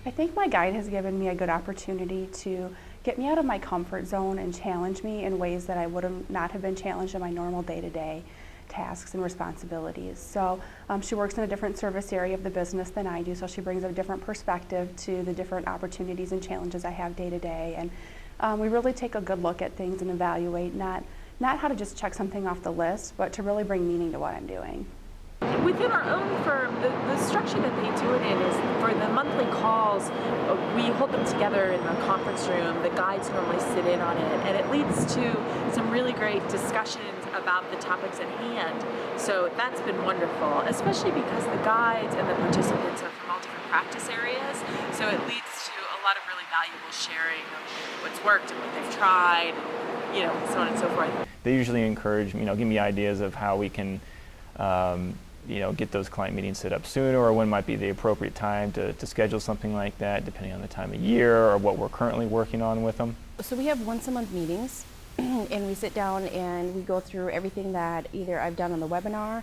I think my guide has given me a good opportunity to get me out of my comfort zone and challenge me in ways that I would not have been challenged in my normal day-to-day tasks and responsibilities. So she works in a different service area of the business than I do, so she brings a different perspective to the different opportunities and challenges I have day to day. And we really take a good look at things and evaluate not how to just check something off the list, but to really bring meaning to what I'm doing. Within our own firm, the structure that they do it in is for the monthly calls, we hold them together in the conference room. The guides normally sit in on it, and it leads to some really great discussions about the topics at hand. So that's been wonderful, especially because the guides and the participants are from all different practice areas. So it leads to a lot of really valuable sharing of what's worked and what they've tried, so on and so forth. They usually encourage, give me ideas of how we can get those client meetings set up sooner, or when might be the appropriate time to schedule something like that, depending on the time of year or what we're currently working on with them. So we have once a month meetings, and we sit down and we go through everything that either I've done on the webinar,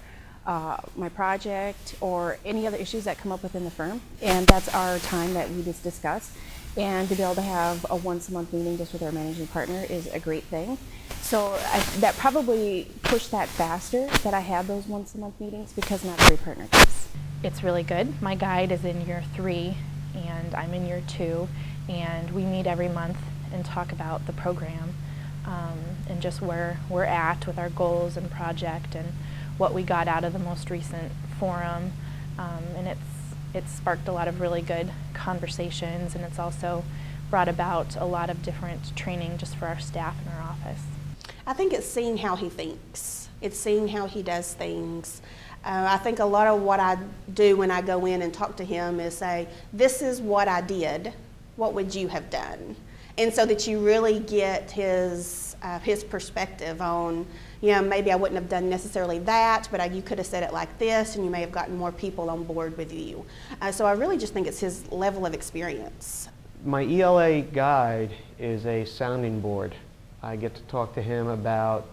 my project, or any other issues that come up within the firm. And that's our time that we just discuss. And to be able to have a once a month meeting just with our managing partner is a great thing. So that probably pushed that faster, that I had those once a month meetings, because not every partner does. It's really good. My guide is in year 3 and I'm in year 2, and we meet every month and talk about the program and just where we're at with our goals and project and what we got out of the most recent forum. And it's sparked a lot of really good conversations, and it's also brought about a lot of different training just for our staff in our office. I think it's seeing how he thinks. It's seeing how he does things. I think a lot of what I do when I go in and talk to him is say, this is what I did, what would you have done? And so that you really get his perspective on, maybe I wouldn't have done necessarily that, but you could have said it like this, and you may have gotten more people on board with you. So I really just think it's his level of experience. My ELA guide is a sounding board. I get to talk to him about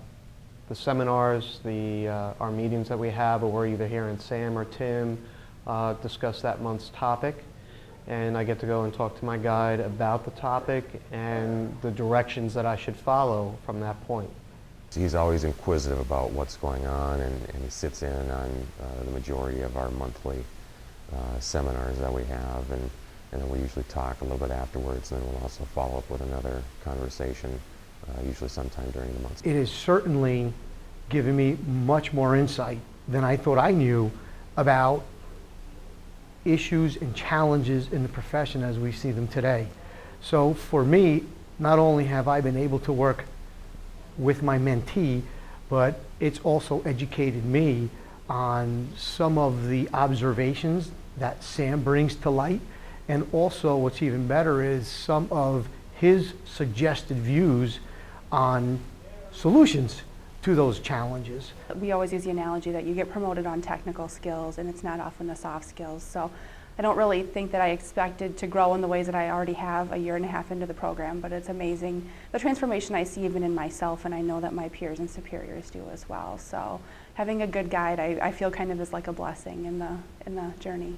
the seminars, our meetings that we have, or we're either hearing Sam or Tim discuss that month's topic. And I get to go and talk to my guide about the topic and the directions that I should follow from that point. He's always inquisitive about what's going on, and he sits in on the majority of our monthly seminars that we have, and then we usually talk a little bit afterwards, and then we'll also follow up with another conversation, usually sometime during the month. It has certainly given me much more insight than I thought I knew about issues and challenges in the profession as we see them today. So for me, not only have I been able to work with my mentee, but it's also educated me on some of the observations that Sam brings to light, and also what's even better is some of his suggested views on solutions to those challenges. We always use the analogy that you get promoted on technical skills, and it's not often the soft skills. So I don't really think that I expected to grow in the ways that I already have a year and a half into the program, but it's amazing the transformation I see even in myself, and I know that my peers and superiors do as well. So having a good guide, I feel kind of is like a blessing in the journey.